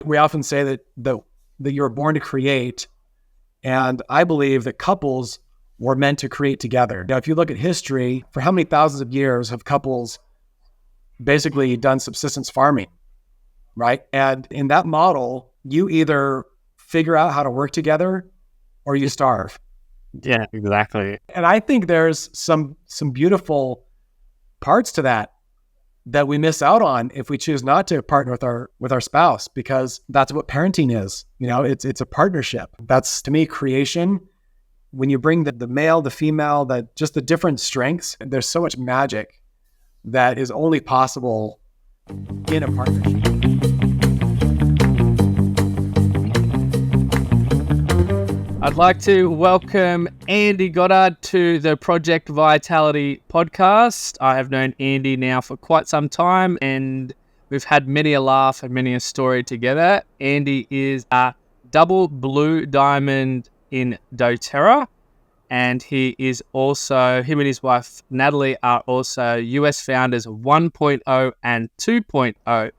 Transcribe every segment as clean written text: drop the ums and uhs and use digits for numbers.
We often say that you were born to create. And I believe that couples were meant to create together. Now, if you look at history, for how many thousands of years have couples basically done subsistence farming, right? And in that model, you either figure out how to work together or you starve. Yeah, exactly. And I think there's some beautiful parts to that we miss out on if we choose not to partner with our spouse, because that's what parenting is. It's a partnership. That's, to me, creation. When you bring the male, the female, just the different strengths, there's so much magic that is only possible in a partnership. I'd like to welcome Andy Goddard to the Project Vitality podcast. I have known Andy now for quite some time, and we've had many a laugh and many a story together. Andy is a double blue diamond in DoTERRA, and he is also, him and his wife Natalie are also US founders of 1.0 and 2.0.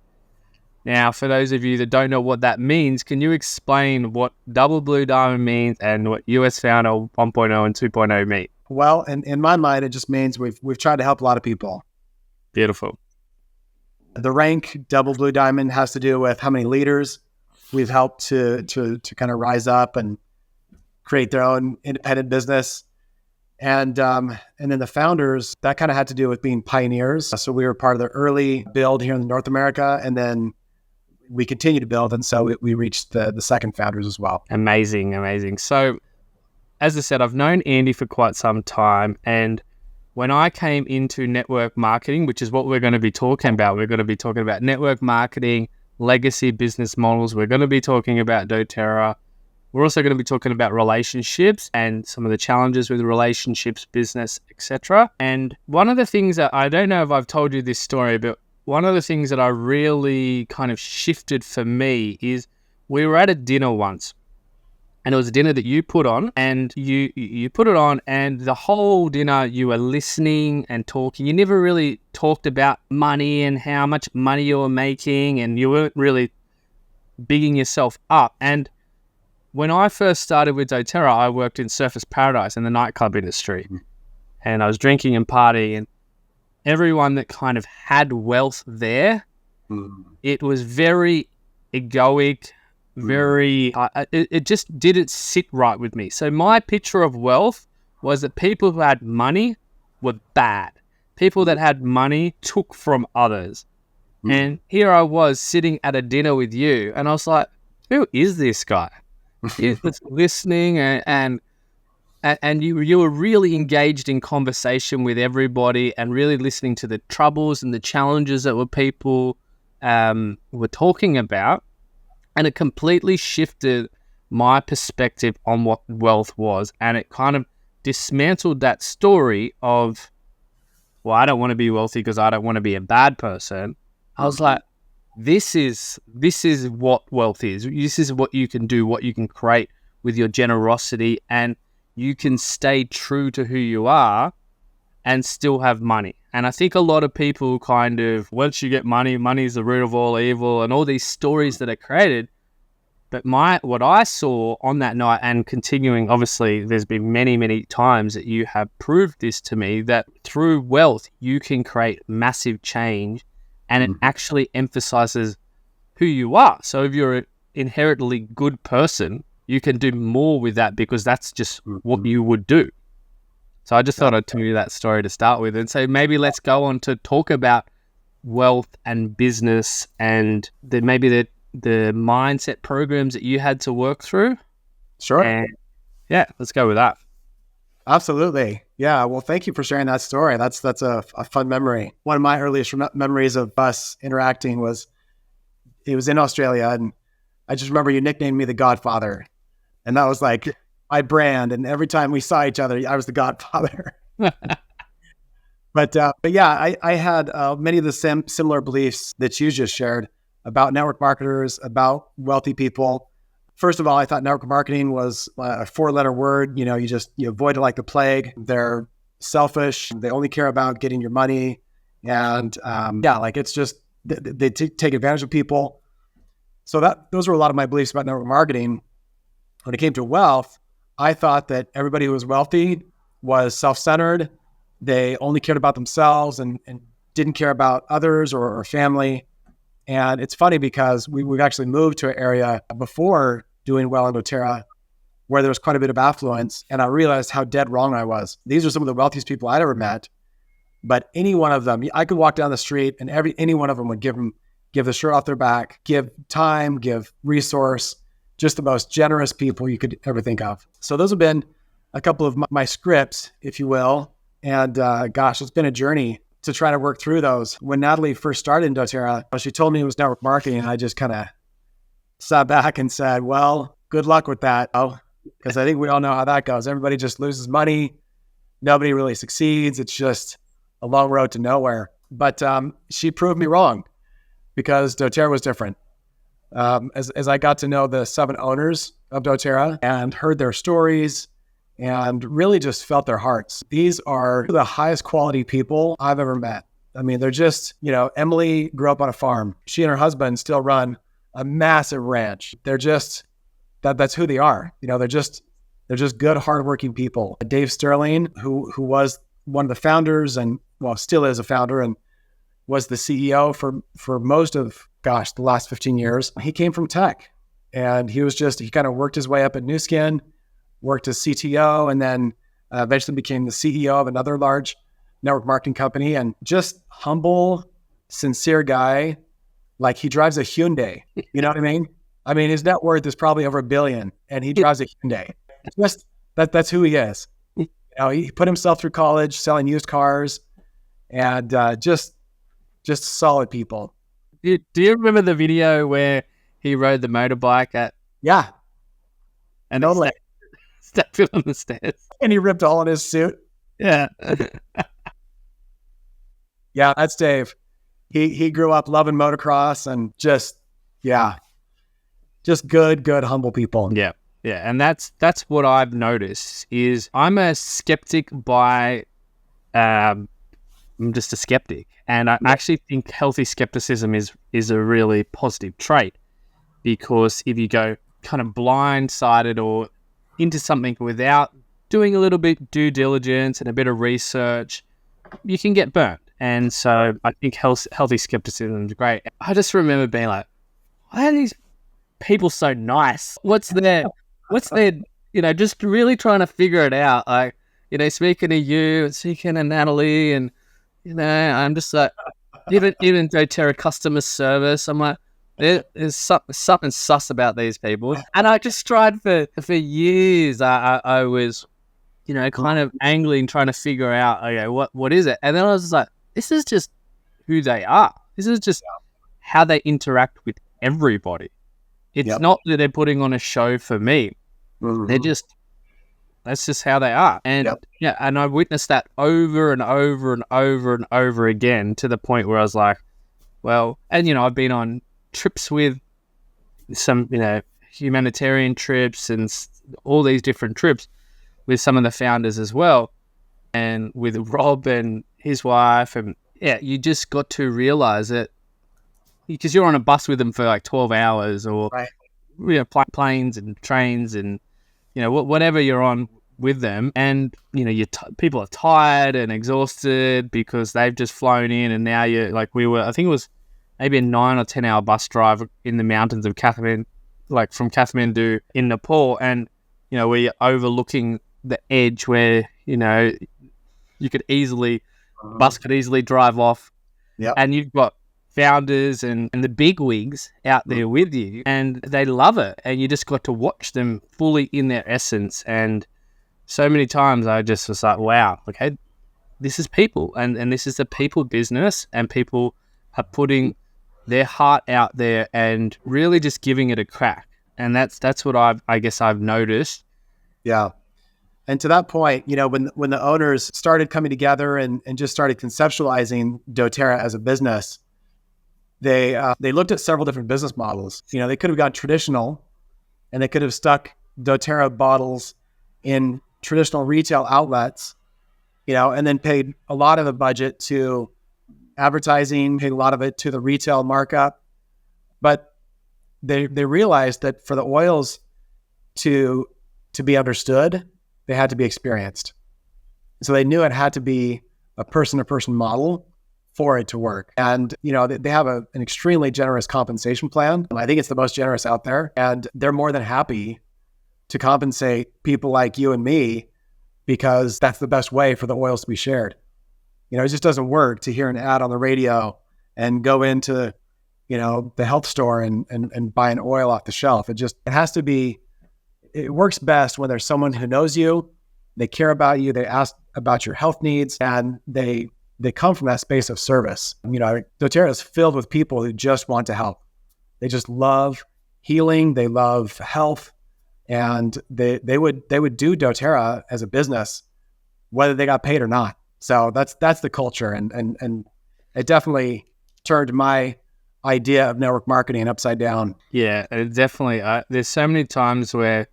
Now, for those of you that don't know what that means, can you explain what double blue diamond means and what US founder 1.0 and 2.0 mean? Well, in my mind, it just means we've tried to help a lot of people. Beautiful. The rank double blue diamond has to do with how many leaders we've helped to kind of rise up and create their own independent business. And then the founders, that kind of had to do with being pioneers. So we were part of the early build here in North America, and then we continue to build, and so we reached the second founders as well. Amazing. So, as I said, I've known Andy for quite some time, and when I came into network marketing, which is what we're going to be talking about, we're going to be talking about network marketing, legacy business models. We're going to be talking about doTERRA. We're also going to be talking about relationships and some of the challenges with relationships, business, etc. And one of the things that, I don't know if I've told you this story, but one of the things that I really kind of shifted for me is we were at a dinner once, and it was a dinner that you put on, and you put it on, and the whole dinner you were listening and talking. You never really talked about money and how much money you were making, and you weren't really bigging yourself up. And when I first started with doTERRA, I worked in Surfers Paradise in the nightclub industry, and I was drinking and partying, and everyone that kind of had wealth there, it was very egoic, very, it just didn't sit right with me. So my picture of wealth was that people who had money were bad. People that had money took from others. And here I was sitting at a dinner with you, and I was like, who is this guy? He was listening and you were really engaged in conversation with everybody and really listening to the troubles and the challenges that people were talking about. And it completely shifted my perspective on what wealth was. And it kind of dismantled that story of, well, I don't want to be wealthy because I don't want to be a bad person. I was like, this is what wealth is. This is what you can do, what you can create with your generosity, and you can stay true to who you are and still have money. And I think a lot of people kind of, once you get money, money is the root of all evil, and all these stories that are created. But what I saw on that night, and continuing, obviously, there's been many, many times that you have proved this to me, that through wealth, you can create massive change, and it actually emphasizes who you are. So if you're an inherently good person, you can do more with that because that's just what you would do. So I just thought I'd tell you that story to start with. And so maybe let's go on to talk about wealth and business and maybe the mindset programs that you had to work through. Sure. And yeah, let's go with that. Absolutely. Yeah. Well, thank you for sharing that story. That's a fun memory. One of my earliest memories of us interacting was, it was in Australia, and I just remember you nicknamed me the Godfather. And that was like my brand. And every time we saw each other, I was the Godfather. But yeah, I had many of the similar beliefs that you just shared about network marketers, about wealthy people. First of all, I thought network marketing was a 4-letter word. You avoid it like the plague. They're selfish. They only care about getting your money. And it's just, they take advantage of people. So those were a lot of my beliefs about network marketing. When it came to wealth, I thought that everybody who was wealthy was self-centered. They only cared about themselves and didn't care about others or family. And it's funny because we've actually moved to an area before doing well in doTERRA where there was quite a bit of affluence. And I realized how dead wrong I was. These are some of the wealthiest people I'd ever met. But any one of them, I could walk down the street and any one of them would give the shirt off their back, give time, give resource, just the most generous people you could ever think of. So those have been a couple of my scripts, if you will. And gosh, it's been a journey to try to work through those. When Natalie first started in doTERRA, she told me it was network marketing. And I just kind of sat back and said, well, good luck with that. Because I think we all know how that goes. Everybody just loses money. Nobody really succeeds. It's just a long road to nowhere. But she proved me wrong because doTERRA was different. As I got to know the 7 owners of doTERRA and heard their stories and really just felt their hearts. These are the highest quality people I've ever met. I mean, they're just, Emily grew up on a farm. She and her husband still run a massive ranch. They're just, that's who they are. They're just good, hardworking people. Dave Sterling, who was one of the founders and, still is a founder and was the CEO for most of, the last 15 years. He came from tech and he kind of worked his way up at Nu Skin, worked as CTO, and then eventually became the CEO of another large network marketing company, and just humble, sincere guy. Like he drives a Hyundai, you know what I mean? I mean, his net worth is probably over $1 billion and he drives a Hyundai. Just that's who he is. He put himself through college selling used cars and just solid people. Do you remember the video where he rode the motorbike at? Yeah. And totally. Stepped on the stairs. And he ripped a hole in his suit. Yeah. Yeah, that's Dave. He grew up loving motocross and just good, humble people. Yeah. Yeah. And that's what I've noticed is I'm a skeptic by I'm just a skeptic. And I actually think healthy skepticism is a really positive trait, because if you go kind of blindsided or into something without doing a little bit due diligence and a bit of research, you can get burnt. And so I think healthy skepticism is great. I just remember being like, why are these people so nice? What's their, just really trying to figure it out. Like, speaking to you and speaking to Natalie and, I'm just like, even doTERRA customer service, I'm like, there's something sus about these people. And I just tried for years. I was, kind of angling, trying to figure out, okay, what is it? And then I was just like, this is just who they are. This is just how they interact with everybody. It's not that they're putting on a show for me. Mm-hmm. That's just how they are. And and I witnessed that over and over and over and over again, to the point where I was like, well, and I've been on trips with some, humanitarian trips and all these different trips with some of the founders as well, and with Rob and his wife. And you just got to realize that, because you're on a bus with them for like 12 hours or planes and trains and whatever you're on with them, and people are tired and exhausted because they've just flown in, and now you're like, I think it was maybe a 9 or 10 hour bus drive in the mountains of Kathmandu, like from Kathmandu in Nepal, and we're overlooking the edge where you could easily bus could easily drive off, and you've got founders and the big wigs out there with you, and they love it, and you just got to watch them fully in their essence. And so many times I just was like, wow, okay, this is people, and this is a people business, and people are putting their heart out there and really just giving it a crack. And that's what I guess I've noticed. Yeah. And to that point, when the owners started coming together and just started conceptualizing doTERRA as a business, they looked at several different business models. They could have gone traditional, and they could have stuck doTERRA bottles in traditional retail outlets, and then paid a lot of the budget to advertising, paid a lot of it to the retail markup. But they realized that for the oils to be understood, they had to be experienced. So they knew it had to be a person-to-person model for it to work. And, they have an extremely generous compensation plan. I think it's the most generous out there. And they're more than happy to compensate people like you and me because that's the best way for the oils to be shared. It just doesn't work to hear an ad on the radio and go into, the health store and buy an oil off the shelf. It has to be, it works best when there's someone who knows you, they care about you, they ask about your health needs, and they come from that space of service. doTERRA is filled with people who just want to help. They just love healing, they love health, and they would do doTERRA as a business, whether they got paid or not. So that's the culture, and it definitely turned my idea of network marketing upside down. Yeah, it definitely. There's so many times where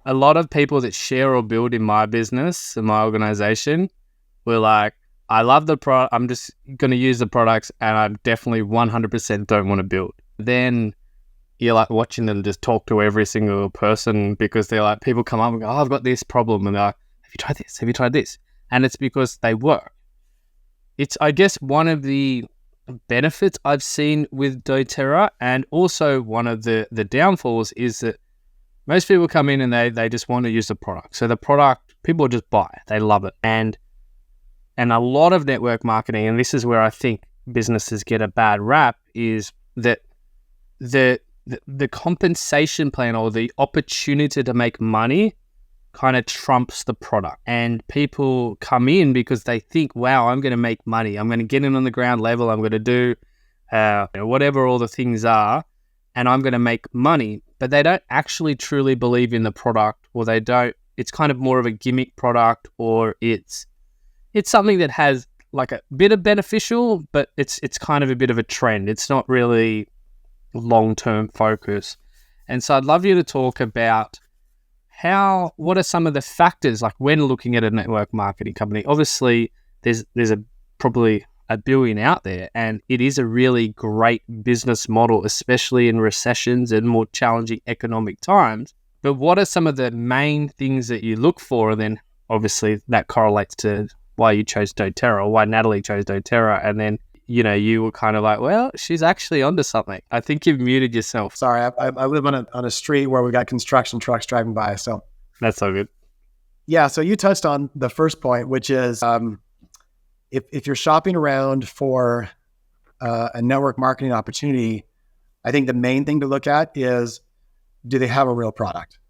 a lot of people that share or build in my business, in my organization, were like, I love the product, I'm just going to use the products, and I definitely 100% don't want to build. Then you're like watching them just talk to every single person because they're like, people come up and go, oh, I've got this problem. And they're like, have you tried this? Have you tried this? And it's because they work. It's, I guess, one of the benefits I've seen with doTERRA, and also one of the downfalls is that most people come in and they just want to use the product. So the product, people just buy, they love it. And a lot of network marketing, and this is where I think businesses get a bad rap, is that the compensation plan or the opportunity to make money kind of trumps the product. And people come in because they think, wow, I'm going to make money. I'm going to get in on the ground level. I'm going to do whatever all the things are, and I'm going to make money. But they don't actually truly believe in the product, or they don't. It's kind of more of a gimmick product, or it's something that has like a bit of beneficial, but it's kind of a bit of a trend. It's not really long-term focus. And so I'd love you to talk about what are some of the factors, like when looking at a network marketing company. Obviously, there's probably a billion out there, and it is a really great business model, especially in recessions and more challenging economic times. But what are some of the main things that you look for? And then obviously that correlates to why you chose doTERRA, or why Natalie chose doTERRA. And then, you were kind of like, well, she's actually onto something. I think you've muted yourself. Sorry, I live on a street where we got construction trucks driving by, so. That's so good. Yeah, so you touched on the first point, which is if you're shopping around for a network marketing opportunity, I think the main thing to look at is, do they have a real product?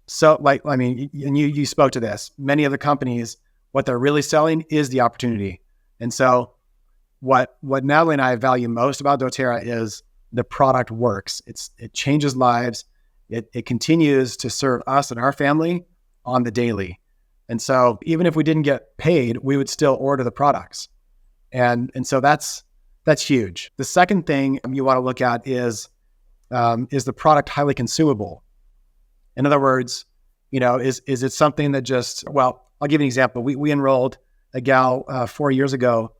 So, and you spoke to this. Many of the companies, what they're really selling is the opportunity. And so what Natalie and I value most about doTERRA is the product works. It changes lives. It continues to serve us and our family on the daily. And so even if we didn't get paid, we would still order the products. And so that's huge. The second thing you want to look at is the product highly consumable? In other words, is it something that just, well, I'll give you an example. We enrolled a gal 4 years ago,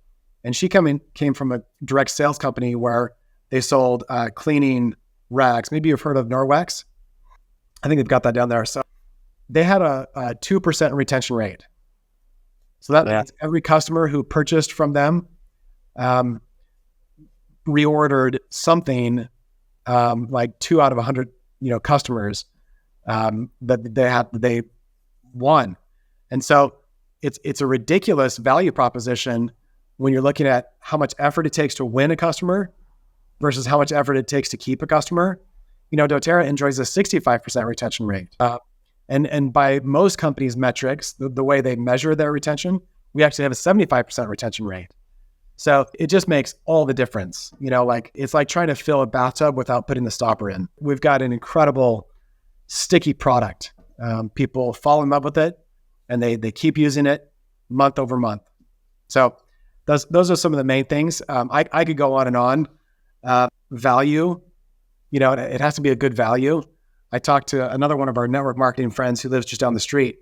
and she came from a direct sales company where they sold cleaning rags. Maybe you've heard of Norwex. I think they've got that down there. So they had a 2% retention rate. So that means every customer who purchased from them reordered something like 2 out of 100 customers that they won. And so it's a ridiculous value proposition when you're looking at how much effort it takes to win a customer versus how much effort it takes to keep a customer. doTERRA enjoys a 65% retention rate. And by most companies' metrics, the way they measure their retention, we actually have a 75% retention rate. So it just makes all the difference. It's like trying to fill a bathtub without putting the stopper in. We've got an incredible sticky product. People fall in love with it, and they keep using it month over month. So those are some of the main things. I could go on and on. Value, it has to be a good value. I talked to another one of our network marketing friends who lives just down the street,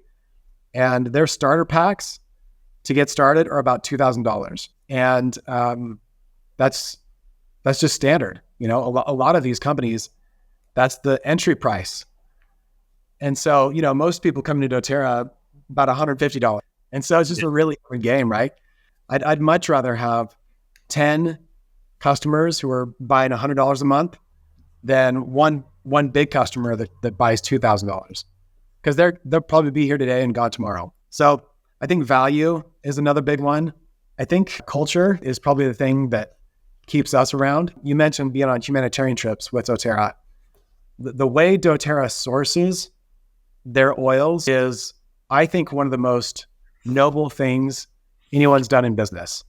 and their starter packs to get started are about $2,000. And that's just standard. A lot of these companies, that's the entry price. And so, most people coming to doTERRA about $150. And so it's just a really different game, right? I'd much rather have 10 customers who are buying $100 a month than one big customer that buys $2,000, because they'll probably be here today and gone tomorrow. So I think value is another big one. I think culture is probably the thing that keeps us around. You mentioned being on humanitarian trips with doTERRA. The way doTERRA sources their oils is, I think, one of the most noble things anyone's done in business,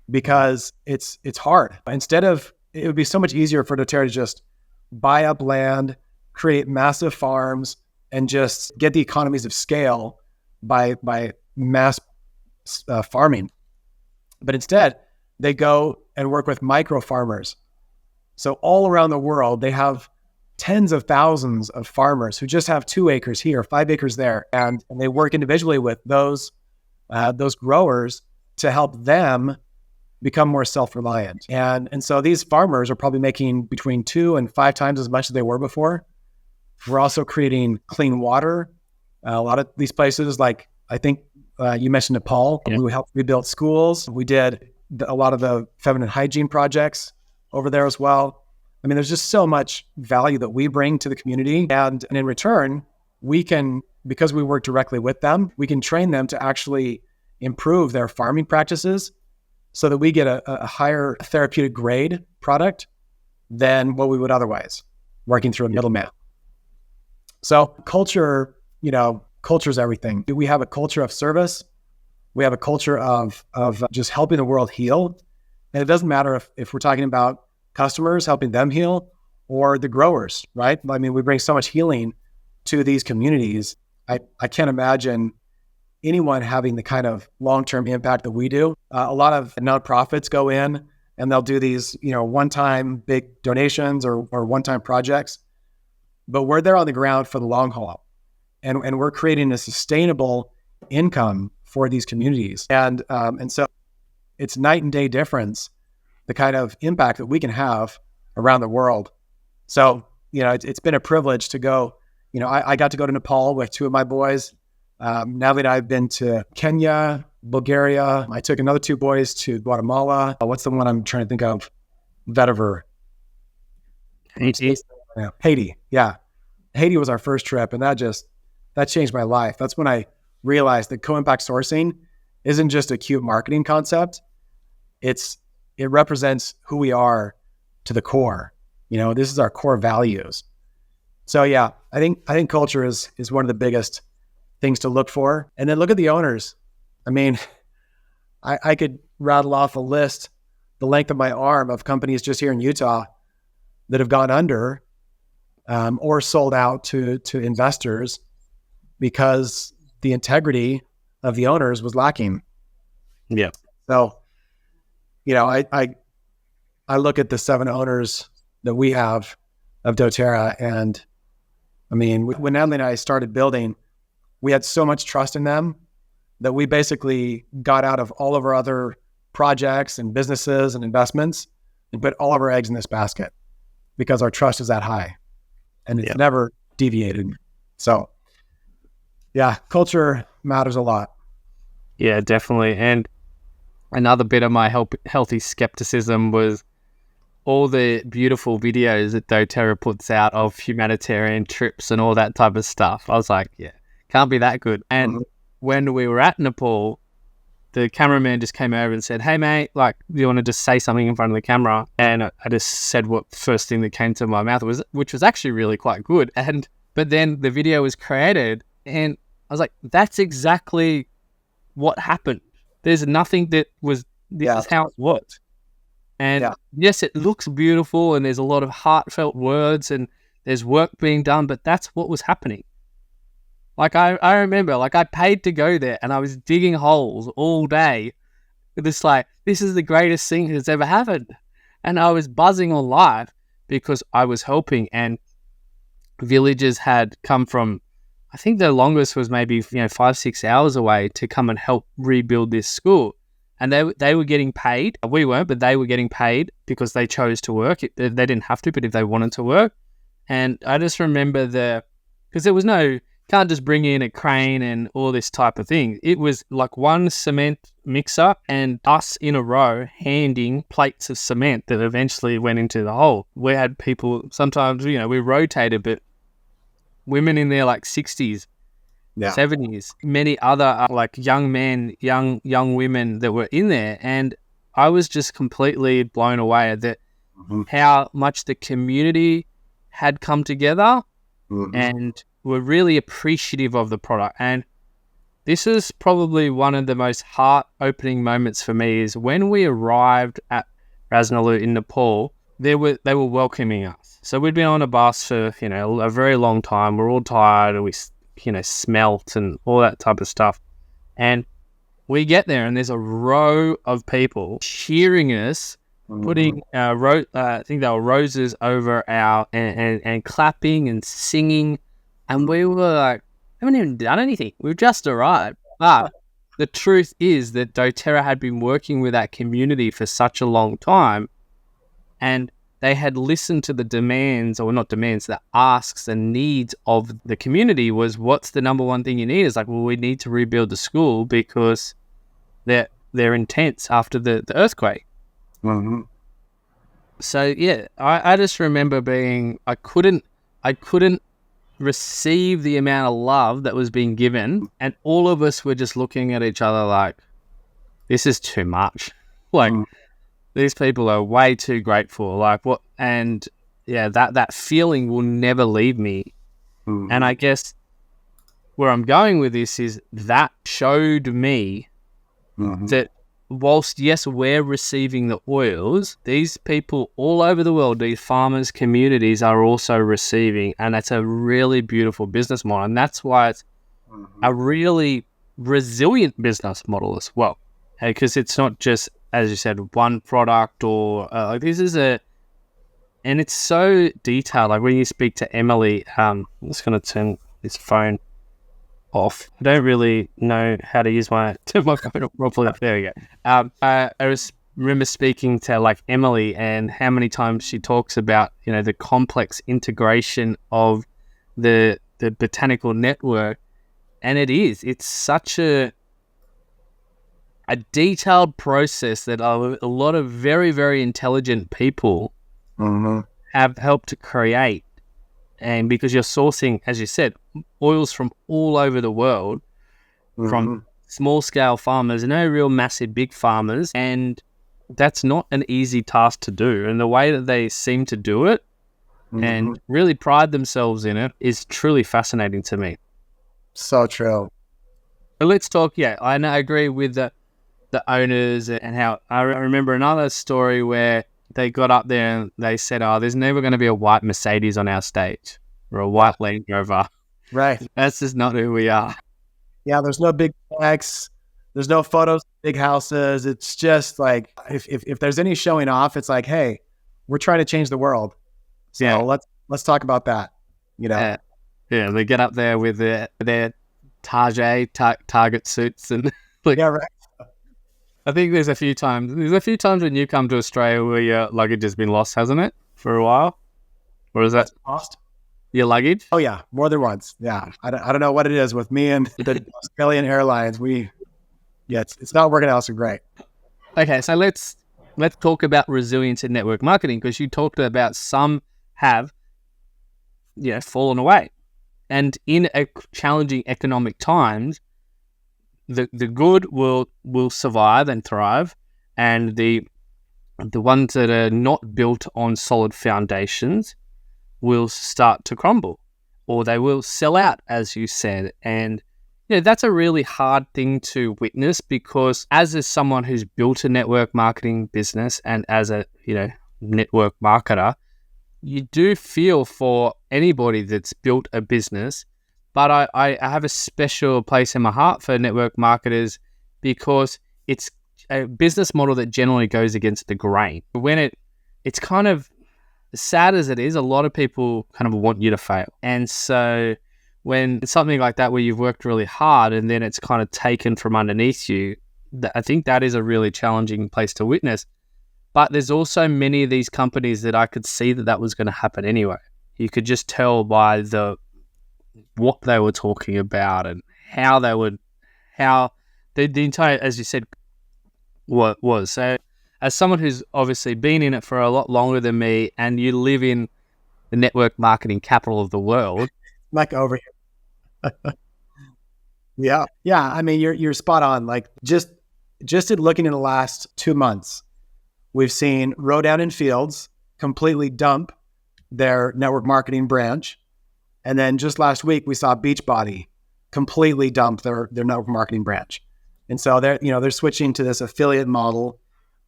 because it's hard. It would be so much easier for doTERRA to just buy up land, create massive farms, and just get the economies of scale by mass farming. But instead, they go and work with micro farmers. So all around the world, they have tens of thousands of farmers who just have 2 acres here, 5 acres there, and they work individually with those growers to help them become more self-reliant. And so these farmers are probably making between 2 and 5 times as much as they were before. We're also creating clean water. A lot of these places, like I think you mentioned Nepal, we helped rebuild schools. We did a lot of the feminine hygiene projects over there as well. I mean, there's just so much value that we bring to the community. And in return, because we work directly with them, we can train them to actually improve their farming practices so that we get a higher therapeutic grade product than what we would otherwise, working through a middleman. So culture is everything. We have a culture of service. We have a culture of just helping the world heal. And it doesn't matter if we're talking about customers, helping them heal, or the growers, right? I mean, we bring so much healing to these communities. I can't imagine anyone having the kind of long-term impact that we do. A lot of nonprofits go in and they'll do these, one-time big donations or one-time projects, but we're there on the ground for the long haul. And we're creating a sustainable income for these communities. And so it's night and day difference, the kind of impact that we can have around the world. So, it's been a privilege to go. I got to go to Nepal with 2 of my boys. Natalie and I have been to Kenya, Bulgaria. I took another 2 boys to Guatemala. What's the one I'm trying to think of? Vetiver. Haiti. Yeah. Haiti was our first trip, and that changed my life. That's when I realized that co-impact sourcing isn't just a cute marketing concept. It represents who we are to the core. This is our core values. So yeah, I think culture is one of the biggest things to look for. And then look at the owners. I mean, I could rattle off a list, the length of my arm, of companies just here in Utah that have gone under or sold out to investors because the integrity of the owners was lacking. Yeah. So, I look at the 7 owners that we have of doTERRA, and I mean, when Natalie and I started building, we had so much trust in them that we basically got out of all of our other projects and businesses and investments and put all of our eggs in this basket because our trust is that high and it's never deviated. So yeah, culture matters a lot. Yeah, definitely. And another bit of my healthy skepticism was all the beautiful videos that doTERRA puts out of humanitarian trips and all that type of stuff. I was like, yeah, can't be that good. And when we were at Nepal, the cameraman just came over and said, "Hey, mate, do you want to just say something in front of the camera?" And I just said what first thing that came to my mouth was, which was actually really quite good. But then the video was created and I was like, that's exactly what happened. There's nothing that was, this is how it worked. And yes, it looks beautiful and there's a lot of heartfelt words and there's work being done, but that's what was happening. I remember, I paid to go there and I was digging holes all day. This is the greatest thing that's ever happened. And I was buzzing on life because I was helping, and villagers had come from, I think the longest was maybe 5-6 hours away to come and help rebuild this school. And they were getting paid. We weren't, but they were getting paid because they chose to work. They didn't have to, but if they wanted to work. And I just remember because there was can't just bring in a crane and all this type of thing. It was like one cement mixer and us in a row handing plates of cement that eventually went into the hole. We had people, sometimes, we rotated, but women in their like 60s, 70s, many other like young men, young women that were in there. And I was just completely blown away at that, how much the community had come together and were really appreciative of the product. And this is probably one of the most heart-opening moments for me, is when we arrived at Rasnalu in Nepal, they were welcoming us. So we'd been on a bus for, a very long time. We're all tired, and we, smelt and all that type of stuff. And we get there and there's a row of people cheering us, putting I think they were roses over our, and clapping and singing. And we were like, haven't even done anything. We've just arrived. But the truth is that doTERRA had been working with that community for such a long time, and they had listened to the demands, or not demands, the asks and needs of the community. Was, what's the number one thing you need? It's like, well, we need to rebuild the school because they're intense after the earthquake. So yeah, I just remember I couldn't receive the amount of love that was being given, and all of us were just looking at each other like, this is too much. Like, these people are way too grateful. Like, what? And yeah, that feeling will never leave me. And I guess where I'm going with this is that showed me that whilst, yes, we're receiving the oils, these people all over the world, these farmers' communities, are also receiving. And that's a really beautiful business model. And that's why it's a really resilient business model as well. Because it's not just, as you said, one product, or like this is and it's so detailed. Like when you speak to Emily, I'm just going to turn this phone off. I don't really know how to use my phone properly. There we go. I remember speaking to like Emily, and how many times she talks about, the complex integration of the botanical network. And it's such a detailed process that a lot of very, very intelligent people have helped to create. And because you're sourcing, as you said, oils from all over the world, from small-scale farmers, no real massive big farmers, and that's not an easy task to do. And the way that they seem to do it and really pride themselves in it is truly fascinating to me. So true. But let's talk, I agree with the owners, and how I remember another story where they got up there and they said, there's never going to be a white Mercedes on our stage or a white Land Rover. Right. That's just not who we are. Yeah, there's no big flags. There's no photos of big houses. It's just like, if there's any showing off, it's like, hey, we're trying to change the world. So let's talk about that. Yeah, they get up there with their Target suits and like, yeah, right. I think there's a few times when you come to Australia where your luggage has been lost, hasn't it, for a while? Or is that lost? Your luggage? Oh yeah, more than once. Yeah, I don't know what it is with me and the Australian Airlines. It's not working out so great. Okay, so let's talk about resilience in network marketing, because you talked about some have fallen away, and in a challenging economic times, the good will survive and thrive, and the ones that are not built on solid foundations will start to crumble, or they will sell out, as you said. And that's a really hard thing to witness, because as someone who's built a network marketing business and as a network marketer, you do feel for anybody that's built a business. But I have a special place in my heart for network marketers, because it's a business model that generally goes against the grain. When it's kind of, as sad as it is, a lot of people kind of want you to fail. And so when it's something like that, where you've worked really hard and then it's kind of taken from underneath you, I think that is a really challenging place to witness. But there's also many of these companies that I could see that was going to happen anyway. You could just tell by what they were talking about and how the entire, as you said, what was. So as someone who's obviously been in it for a lot longer than me, and you live in the network marketing capital of the world. Like over here. Yeah. I mean, you're spot on. Like just in looking in the last 2 months, we've seen Rodan and Fields completely dump their network marketing branch. And then just last week, we saw Beachbody completely dump their network marketing branch. And so they're switching to this affiliate model.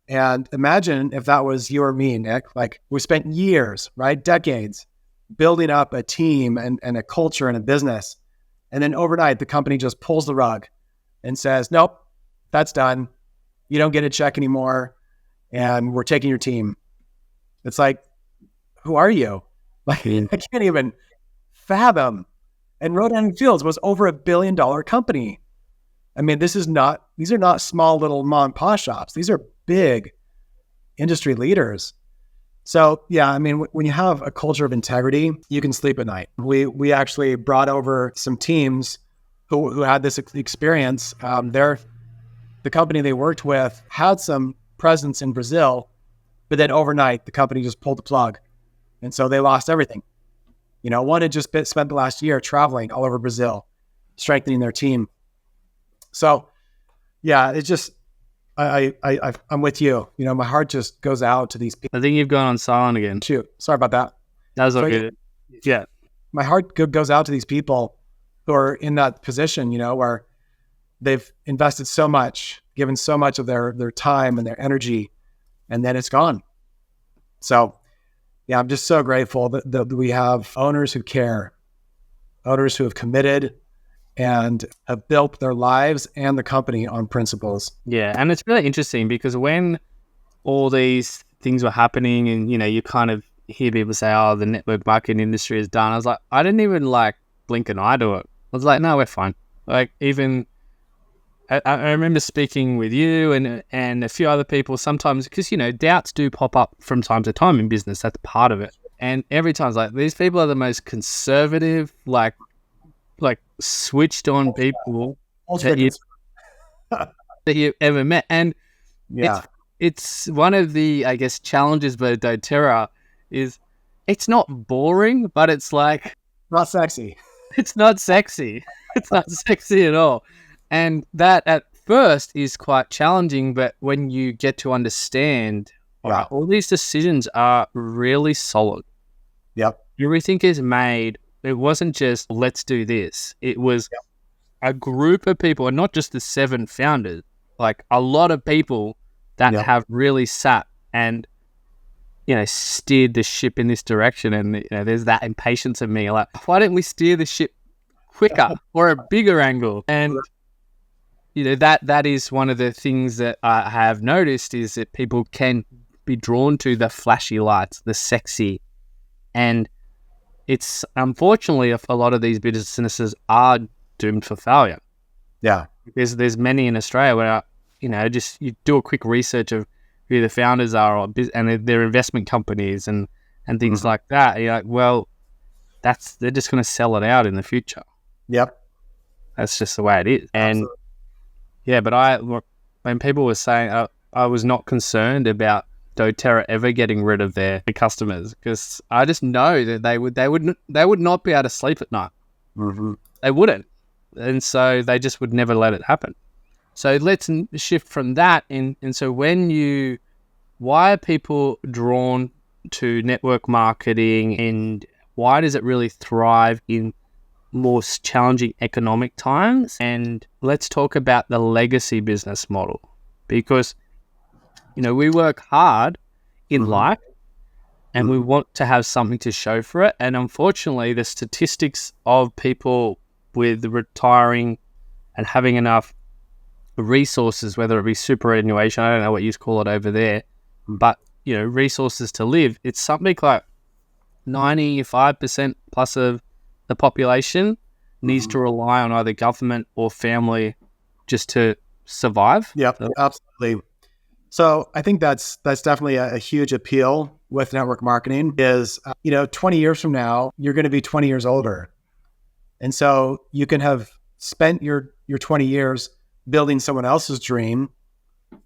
And imagine if that was you or me, Nick. Like we spent years, right, decades, building up a team and a culture and a business. And then overnight, the company just pulls the rug and says, nope, that's done. You don't get a check anymore. And we're taking your team. It's like, who are you? Like, I can't even fathom. And Rodan and Fields was over $1 billion company. I mean, these are not small little mom and pop shops. These are big industry leaders. So yeah, I mean, when you have a culture of integrity, you can sleep at night. We actually brought over some teams who had this experience. The company they worked with had some presence in Brazil, but then overnight the company just pulled the plug, and so they lost everything. One had just spent the last year traveling all over Brazil, strengthening their team. So yeah, it's just I'm with you. My heart just goes out to these people. I think you've gone on silent again. Shoot, sorry about that. That was okay. Yeah, my heart goes out to these people who are in that position, where they've invested so much, given so much of their time and their energy, and then it's gone. So yeah, I'm just so grateful that we have owners who care, owners who have committed and have built their lives and the company on principles. Yeah, and it's really interesting because when all these things were happening and, you kind of hear people say, oh, the network marketing industry is done. I was like, I didn't even blink an eye to it. I was like, no, we're fine. Like even, I remember speaking with you and a few other people sometimes because, doubts do pop up from time to time in business. That's part of it. And every time it's like, these people are the most conservative, like switched on people that you've ever met. And yeah, it's one of the, I guess, challenges with doTERRA is it's not boring, but it's like not sexy. It's not sexy. It's not sexy at all. And that at first is quite challenging, but when you get to understand, all these decisions are really solid. Yep. Everything is made. It wasn't just, let's do this. It was a group of people, and not just the 7 founders, like a lot of people that have really sat and, steered the ship in this direction. And, there's that impatience in me. Like, why don't we steer the ship quicker or a bigger angle? And, that is one of the things that I have noticed is that people can be drawn to the flashy lights, the sexy, and it's unfortunately a lot of these businesses are doomed for failure. Yeah. There's many in Australia where, just you do a quick research of who the founders are and their investment companies and things like that. You're like, well, they're just going to sell it out in the future. Yep. That's just the way it is. And absolutely. Yeah, but when people were saying, I was not concerned about doTERRA ever getting rid of their customers because I just know that they would not be able to sleep at night. Mm-hmm. They wouldn't, and so they just would never let it happen. So let's shift from that, and so why are people drawn to network marketing, and why does it really thrive in more challenging economic times? And let's talk about the legacy business model because we work hard in life and we want to have something to show for it. And unfortunately, the statistics of people with retiring and having enough resources, whether it be superannuation, I don't know what you call it over there, but, resources to live, it's something like 95% plus of the population needs to rely on either government or family just to survive. Yep, absolutely. So I think that's definitely a huge appeal with network marketing is, 20 years from now, you're going to be 20 years older. And so you can have spent your 20 years building someone else's dream,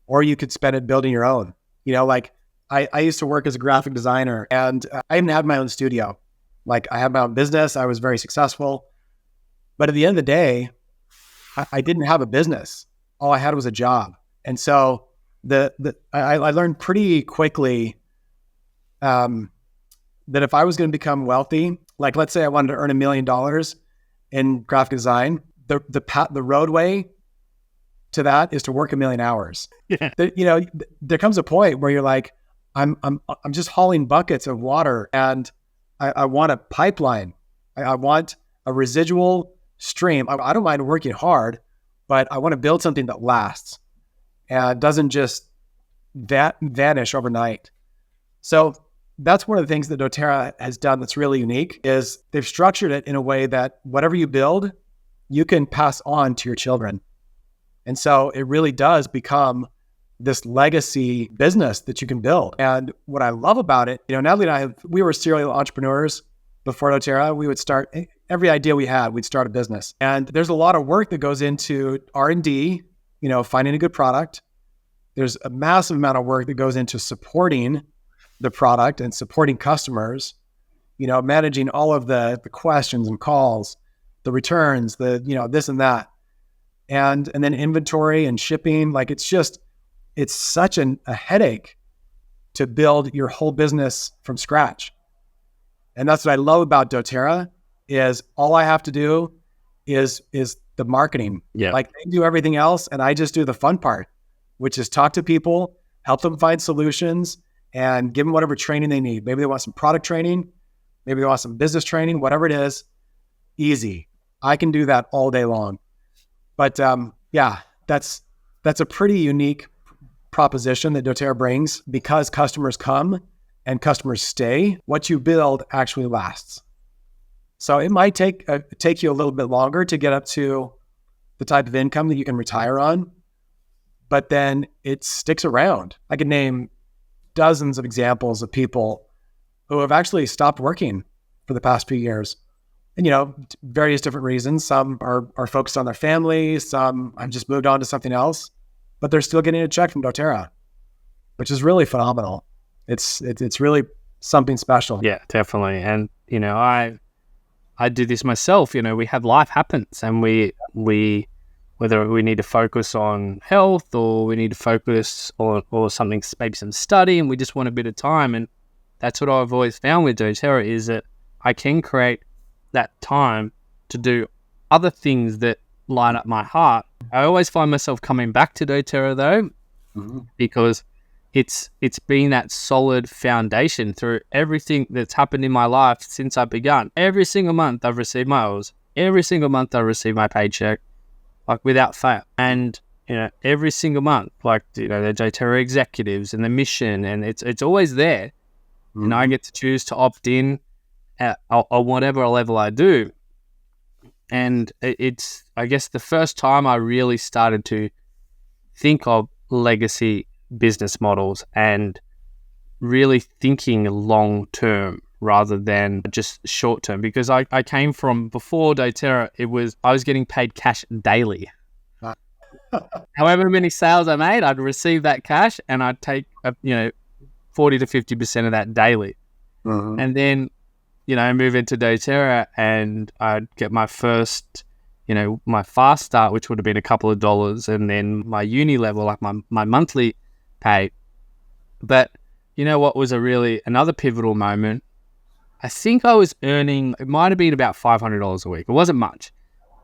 or you could spend it building your own. Like I used to work as a graphic designer, and I even had my own studio. Like I had my own business. I was very successful. But at the end of the day, I didn't have a business. All I had was a job. And so I learned pretty quickly that if I was going to become wealthy, like let's say I wanted to earn $1 million in graphic design, the roadway to that is to work 1 million hours. Yeah. There comes a point where you're like, I'm just hauling buckets of water, and I want a pipeline. I want a residual stream. I don't mind working hard, but I want to build something that lasts and doesn't just vanish overnight. So that's one of the things that doTERRA has done that's really unique is they've structured it in a way that whatever you build, you can pass on to your children. And so it really does become this legacy business that you can build. And what I love about it, Natalie and I, we were serial entrepreneurs before doTERRA. We would start every idea we had, we'd start a business. And there's a lot of work that goes into R&D, finding a good product. There's a massive amount of work that goes into supporting the product and supporting customers, managing all of the questions and calls, the returns, this and that. And then inventory and shipping, like it's such a headache to build your whole business from scratch. And that's what I love about doTERRA is all I have to do is the marketing. Yeah. Like they do everything else and I just do the fun part, which is talk to people, help them find solutions, and give them whatever training they need. Maybe they want some product training, maybe they want some business training, whatever it is, easy. I can do that all day long. But that's a pretty unique proposition that doTERRA brings because customers come and customers stay. What you build actually lasts. So it might take you a little bit longer to get up to the type of income that you can retire on, but then it sticks around. I could name dozens of examples of people who have actually stopped working for the past few years. And, various different reasons. Some are focused on their family. Some have just moved on to something else, but they're still getting a check from doTERRA, which is really phenomenal. It's really something special. Yeah, definitely. And, I do this myself. We have life happens and we whether we need to focus on health or we need to focus on or something, maybe some study, and we just want a bit of time. And that's what I've always found with doTERRA is that I can create that time to do other things that line up my heart. I always find myself coming back to doTERRA though, because it's been that solid foundation through everything that's happened in my life since I begun. Every single month I've received my O's. Every single month I receive my paycheck, like without fail. And every single month, like the doTERRA executives and the mission, and it's always there. And I get to choose to opt in at whatever level I do. And it's, I guess, the first time I really started to think of legacy business models and really thinking long term rather than just short term. Because I came from, before doTERRA, I was getting paid cash daily. However many sales I made, I'd receive that cash and I'd take 40 to 50% of that daily. And then move into doTERRA and I'd get my first, my fast start, which would have been a couple of dollars, and then my uni level, like my monthly pay. But what was another pivotal moment? I think I was earning, it might have been about $500 a week. It wasn't much,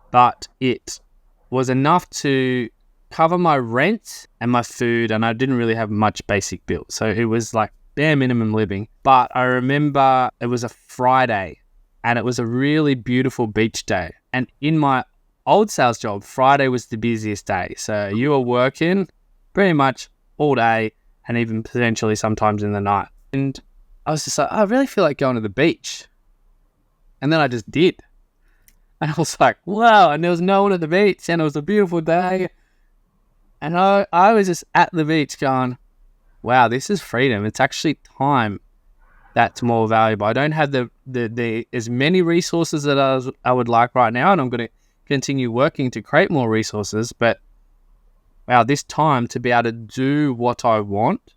but it was enough to cover my rent and my food, and I didn't really have much basic bills. So it was like bare minimum living. But I remember it was a Friday and it was a really beautiful beach day. And in my old sales job, Friday was the busiest day. So you were working pretty much all day and even potentially sometimes in the night. And I was just like, I really feel like going to the beach. And then I just did. And I was like, wow. And there was no one at the beach and it was a beautiful day. And I was just at the beach going, wow, this is freedom. It's actually time that's more valuable. I don't have the as many resources that I would like right now, and I'm going to continue working to create more resources. But wow, this time to be able to do what I want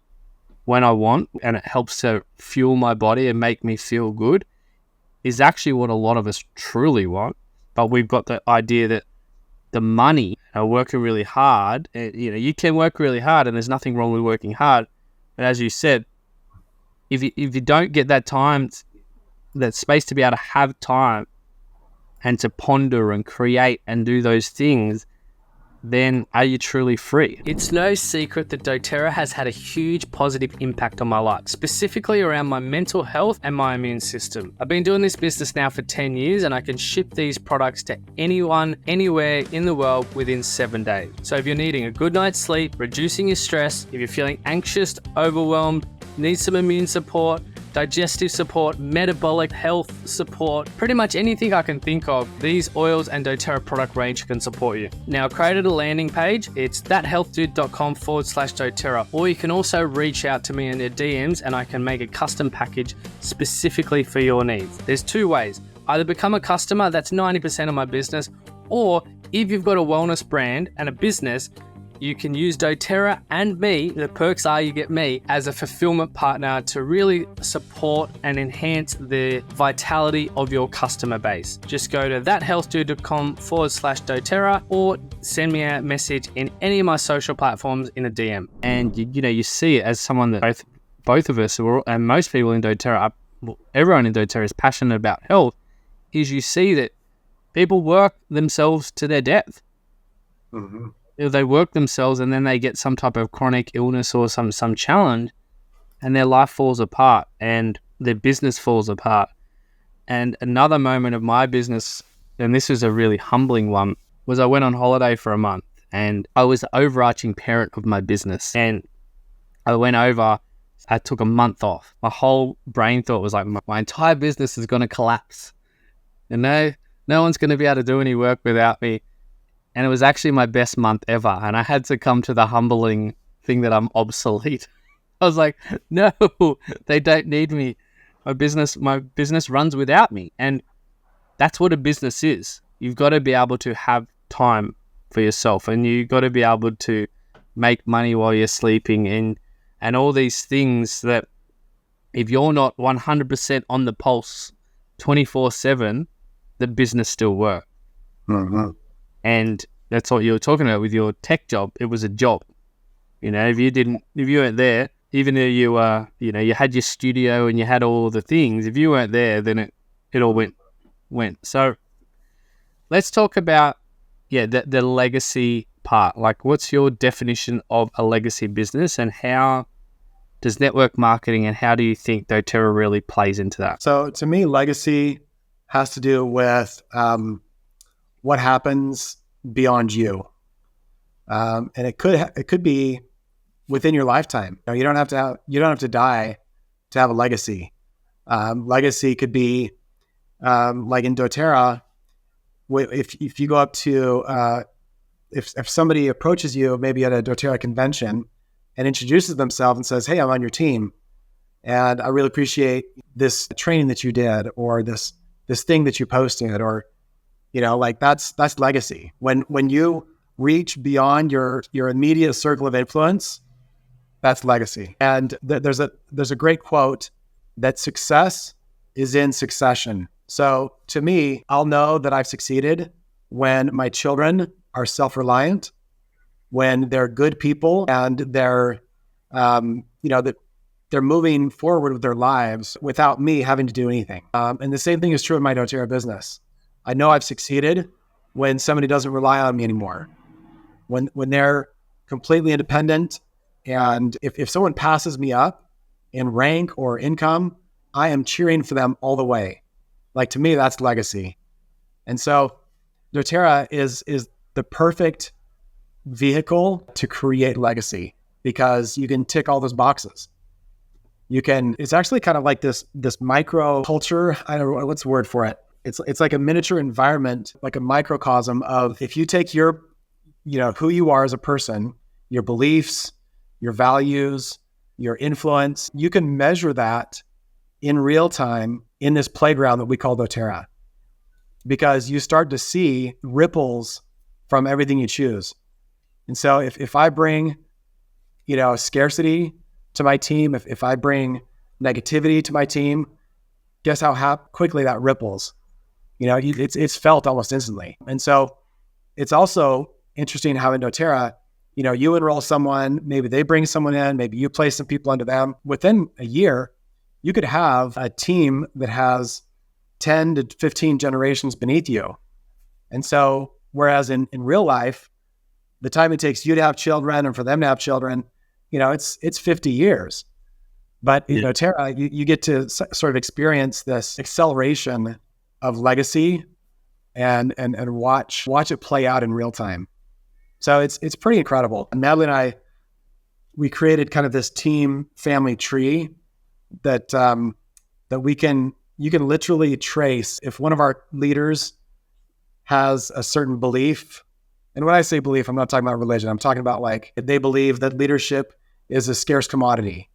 when I want, and it helps to fuel my body and make me feel good, is actually what a lot of us truly want. But we've got the idea that the money, working really hard, you can work really hard and there's nothing wrong with working hard. But as you said, if you don't get that time, that space to be able to have time and to ponder and create and do those things, then are you truly free? It's no secret that doTERRA has had a huge positive impact on my life, specifically around my mental health and my immune system. I've been doing this business now for 10 years and I can ship these products to anyone, anywhere in the world within 7 days. So if you're needing a good night's sleep, reducing your stress, if you're feeling anxious, overwhelmed, need some immune support, digestive support, metabolic health support, pretty much anything I can think of, these oils and doTERRA product range can support you. Now, I created a landing page. It's thathealthdude.com/doTERRA, or you can also reach out to me in your DMs and I can make a custom package specifically for your needs. There's two ways. Either become a customer, that's 90% of my business, or if you've got a wellness brand and a business, you can use doTERRA and me, the perks are you get me, as a fulfillment partner to really support and enhance the vitality of your customer base. Just go to thathealthdude.com/doTERRA or send me a message in any of my social platforms in a DM. And you see it as someone that both of us, and most people in doTERRA, everyone in doTERRA is passionate about health, is you see that people work themselves to their death. Mm-hmm. They work themselves and then they get some type of chronic illness or some challenge, and their life falls apart and their business falls apart. And another moment of my business, and this was a really humbling one, was I went on holiday for a month and I was the overarching parent of my business. And I went over, I took a month off. My whole brain thought was like, my entire business is going to collapse. And no one's going to be able to do any work without me. And it was actually my best month ever. And I had to come to the humbling thing that I'm obsolete. I was like, no, they don't need me. My business runs without me. And that's what a business is. You've got to be able to have time for yourself, and you've got to be able to make money while you're sleeping, and all these things that if you're not 100% on the pulse 24/7, the business still works. Mm-hmm. And that's what you were talking about with your tech job. It was a job. If you weren't there, even though you had your studio and you had all the things, if you weren't there, then it all went. So let's talk about, the legacy part. Like, what's your definition of a legacy business, and how does network marketing, and how do you think doTERRA really plays into that? So to me, legacy has to do with what happens beyond you, and it could be within your lifetime. You don't have to die to have a legacy. Legacy could be like in doTERRA. If you go up to if somebody approaches you maybe at a doTERRA convention and introduces themselves and says, "Hey, I'm on your team, and I really appreciate this training that you did, or this thing that you posted," or that's legacy. When you reach beyond your immediate circle of influence, that's legacy. And there's a great quote that success is in succession. So to me, I'll know that I've succeeded when my children are self-reliant, when they're good people, and they're that they're moving forward with their lives without me having to do anything. And the same thing is true in my doTERRA business. I know I've succeeded when somebody doesn't rely on me anymore, when they're completely independent. And if someone passes me up in rank or income, I am cheering for them all the way. Like, to me, that's legacy. And so doTERRA is the perfect vehicle to create legacy, because you can tick all those boxes. It's actually kind of like this micro culture. I don't know what's the word for it. It's like a miniature environment, like a microcosm of, if you take your, who you are as a person, your beliefs, your values, your influence. You can measure that in real time in this playground that we call doTERRA, because you start to see ripples from everything you choose. And so if I bring, scarcity to my team, if I bring negativity to my team, guess how quickly that ripples. It's felt almost instantly. And so it's also interesting how in doTERRA, you enroll someone, maybe they bring someone in, maybe you place some people under them. Within a year, you could have a team that has 10 to 15 generations beneath you. And so, whereas in real life, the time it takes you to have children and for them to have children, it's 50 years. But in doTERRA, you get to sort of experience this acceleration of legacy and watch it play out in real time. So it's pretty incredible. Natalie and I, we created kind of this team family tree that you can literally trace if one of our leaders has a certain belief. And when I say belief, I'm not talking about religion. I'm talking about like they believe that leadership is a scarce commodity.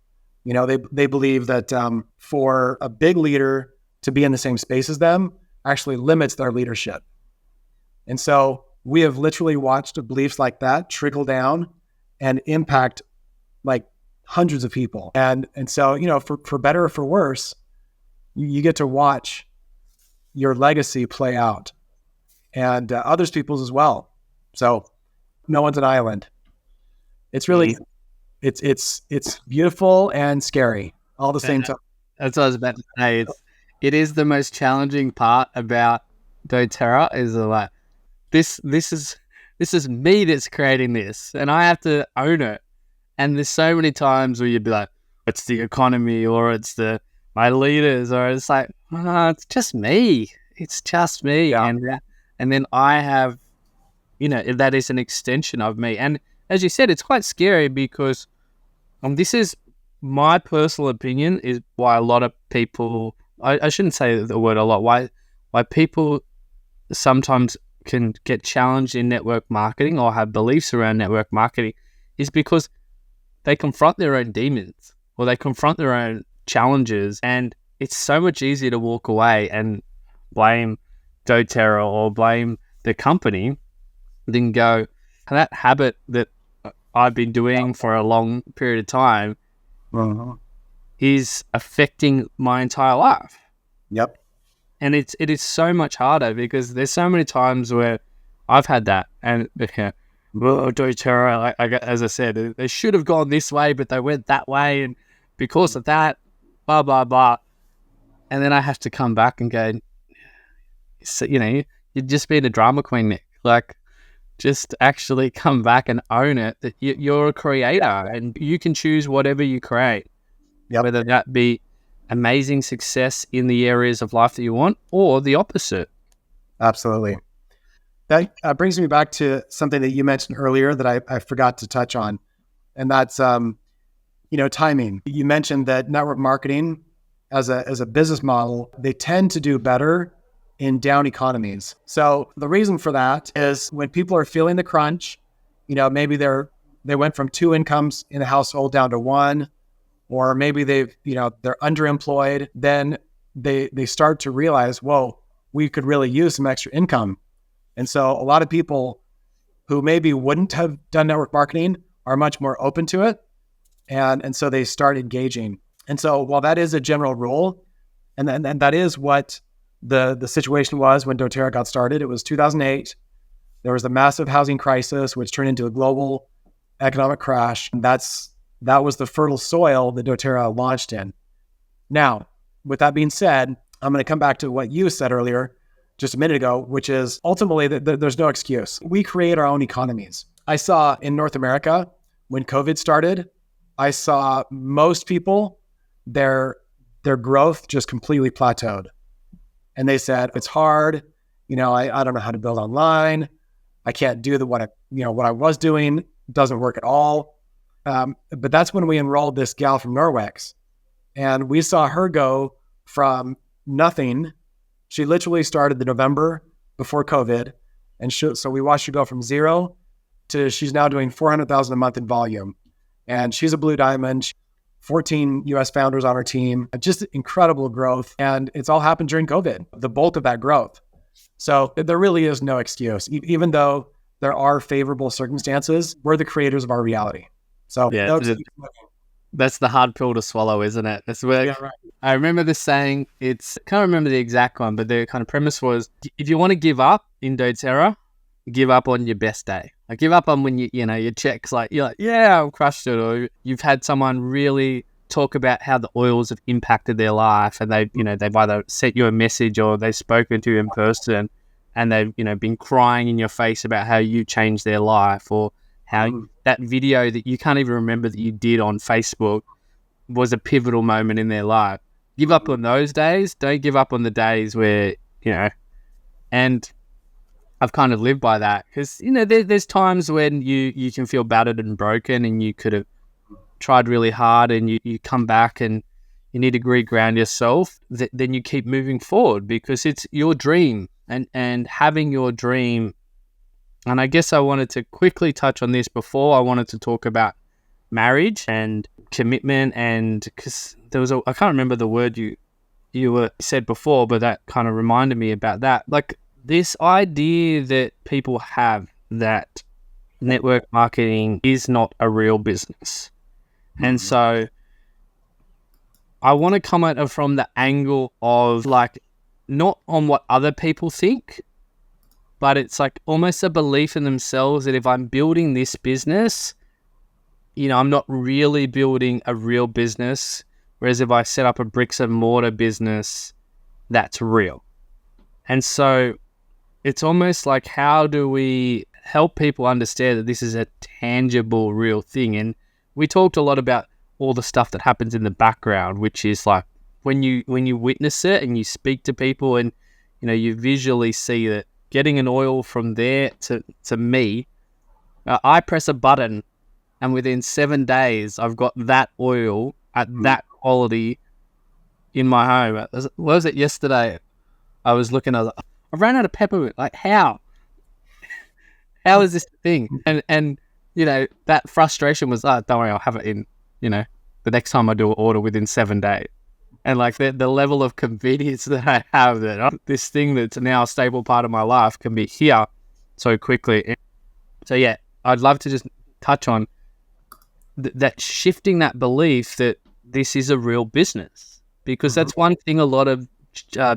They believe that for a big leader to be in the same space as them actually limits their leadership. And so we have literally watched beliefs like that trickle down and impact like hundreds of people. And so, for better or for worse, you get to watch your legacy play out and others people's as well. So no one's an island. It's really, it's beautiful and scary all at the same time. That's what I was about to say. It is the most challenging part about doTERRA is like, this is me that's creating this and I have to own it. And there's so many times where you'd be like, it's the economy or it's my leaders, or it's like, it's just me. It's just me. Yeah. And then I have, that is an extension of me. And as you said, it's quite scary because this is my personal opinion is why a lot of people, I shouldn't say the word a lot, why people sometimes can get challenged in network marketing or have beliefs around network marketing is because they confront their own demons or they confront their own challenges, and it's so much easier to walk away and blame doTERRA or blame the company than go, that habit that I've been doing for a long period of time is affecting my entire life. Yep. And it is so much harder because there's so many times where I've had that and doTERRA, as I said, they should have gone this way, but they went that way, and because of that, blah, blah, blah. And then I have to come back and go, you're just being a drama queen, Nick. Like, just actually come back and own it, that you're a creator and you can choose whatever you create, whether that be amazing success in the areas of life that you want or the opposite. Absolutely. That brings me back to something that you mentioned earlier that I forgot to touch on, and that's timing. You mentioned that network marketing as a business model, they tend to do better in down economies. So the reason for that is when people are feeling the crunch, maybe they went from 2 incomes in a household down to 1, or maybe they're underemployed, then they start to realize, whoa, we could really use some extra income. And so a lot of people who maybe wouldn't have done network marketing are much more open to it. And so they start engaging. And so while that is a general rule, and that is what the situation was when doTERRA got started, it was 2008. There was a massive housing crisis, which turned into a global economic crash. And that was the fertile soil that doTERRA launched in. Now, with that being said, I'm going to come back to what you said earlier, just a minute ago, which is ultimately that there's no excuse. We create our own economies. I saw in North America, when COVID started, I saw most people, their growth just completely plateaued. And they said, it's hard. I don't know how to build online. I can't do what I was doing doesn't work at all. But that's when we enrolled this gal from Norwex, and we saw her go from nothing. She literally started the November before COVID. And so we watched her go from 0 to she's now doing 400,000 a month in volume. And she's a Blue Diamond, 14 US founders on her team, just incredible growth. And it's all happened during COVID, the bulk of that growth. So there really is no excuse. Even though there are favorable circumstances, we're the creators of our reality. So Yeah, no excuse. that's the hard pill to swallow, isn't it? That's where Yeah, right. I remember this saying. I can't remember the exact one, but the kind of premise was: if you want to give up in DoTERRA, give up on your best day. Like give up on when your checks you're like, yeah, I've crushed it, or you've had someone really talk about how the oils have impacted their life, and they've either sent you a message or they've spoken to you in person, and they've been crying in your face about how you changed their life, or how that video that you can't even remember that you did on Facebook was a pivotal moment in their life. Give up on those days. Don't give up on the days where, and I've kind of lived by that because, there's times when you can feel battered and broken and you could have tried really hard and you come back and you need to reground yourself. Then you keep moving forward because it's your dream and having your dream. And I guess I wanted to quickly touch on this before I wanted to talk about marriage and commitment, and because I can't remember the word you said before, but that kind of reminded me about that. Like this idea that people have that network marketing is not a real business. And so I want to come at it from the angle of not on what other people think, but it's almost a belief in themselves that if I'm building this business, I'm not really building a real business. Whereas if I set up a bricks and mortar business, that's real. And so it's almost like, how do we help people understand that this is a tangible, real thing? And we talked a lot about all the stuff that happens in the background, which is like when you witness it and you speak to people and, you visually see that getting an oil from there to me, I press a button and within 7 days, I've got that oil at that quality in my home. What was it yesterday? I was looking, I ran out of peppermint. Like, how? How is this a thing? And that frustration was, don't worry, I'll have it in, the next time I do an order within 7 days. And the level of convenience that I have, that this thing that's now a stable part of my life can be here so quickly. So yeah, I'd love to just touch on that shifting that belief that this is a real business, because that's one thing a lot of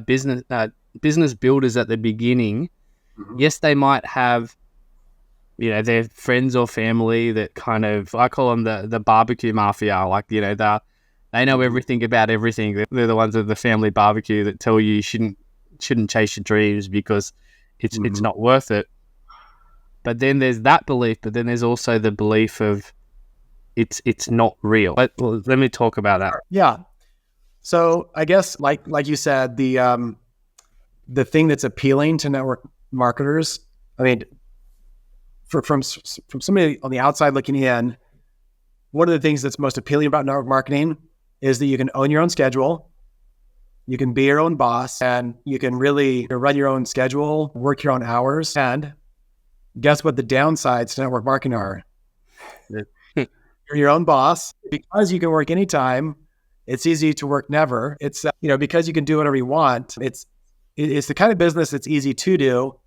business builders at the beginning, yes, they might have, their friends or family that kind of, I call them the barbecue mafia, they know everything about everything. They're the ones at the family barbecue that tell you shouldn't chase your dreams because it's not worth it. But then there's that belief, but then there's also the belief of it's not real. Let me talk about that. Yeah. So I guess like you said, the thing that's appealing to network marketers, I mean, from somebody on the outside looking in, one of the things that's most appealing about network marketing is that you can own your own schedule, you can be your own boss, and you can really run your own schedule, work your own hours. And guess what the downsides to network marketing are? You're your own boss. Because you can work anytime, it's easy to work never. It's, because you can do whatever you want, it's the kind of business that's easy to do.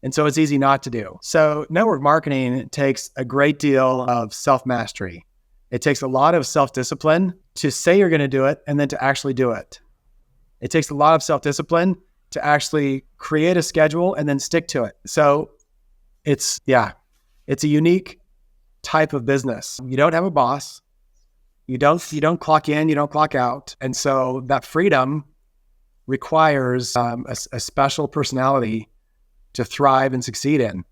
And so it's easy not to do. So network marketing takes a great deal of self-mastery. It takes a lot of self-discipline to say you're going to do it and then to actually do it. It takes a lot of self-discipline to actually create a schedule and then stick to it. So it's a unique type of business. You don't have a boss. You don't clock in, you don't clock out. And so that freedom requires a special personality to thrive and succeed in.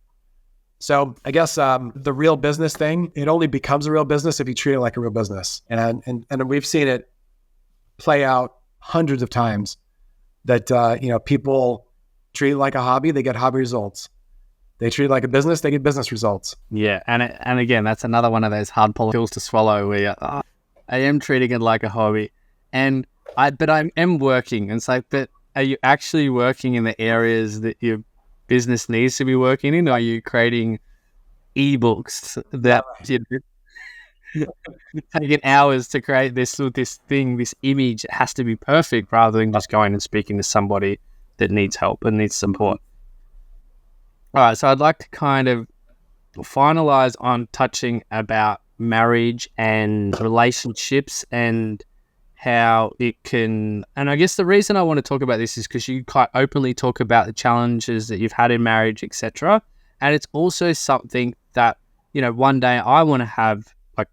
So I guess the real business thing, it only becomes a real business if you treat it like a real business. And we've seen it play out hundreds of times that, people treat it like a hobby, they get hobby results. They treat it like a business, they get business results. Yeah. And again, that's another one of those hard pills to swallow where I am treating it like a hobby but I am working. And it's like, but are you actually working in the areas that your business needs to be working in? Are you creating ebooks that taking hours to create this thing, this image. It has to be perfect rather than just going and speaking to somebody that needs help and needs support. All right, so I'd like to kind of finalize on touching about marriage and relationships and how it can, and I guess the reason I want to talk about this is because you quite openly talk about the challenges that you've had in marriage, etc. And it's also something that, one day I want to have like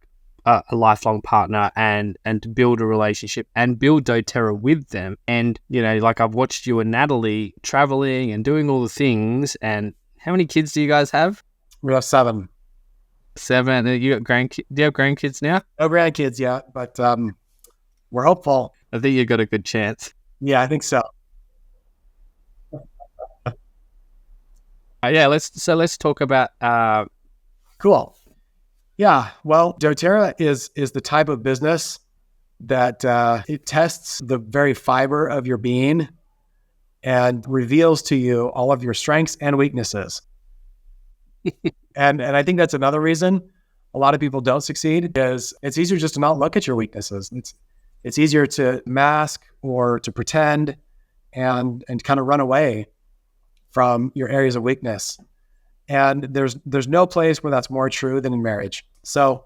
a lifelong partner and to build a relationship and build doTERRA with them. And, like I've watched you and Natalie traveling and doing all the things. And how many kids do you guys have? We have 7. 7. You got grandkids? Do you have grandkids now? No grandkids yet, but we're hopeful. I think you got a good chance. Yeah, I think so. Let's talk about. Cool. Yeah. Well, doTERRA is the type of business that it tests the very fiber of your being and reveals to you all of your strengths and weaknesses. and I think that's another reason a lot of people don't succeed, is it's easier just to not look at your weaknesses. It's easier to mask or to pretend and kind of run away from your areas of weakness. And there's no place where that's more true than in marriage. So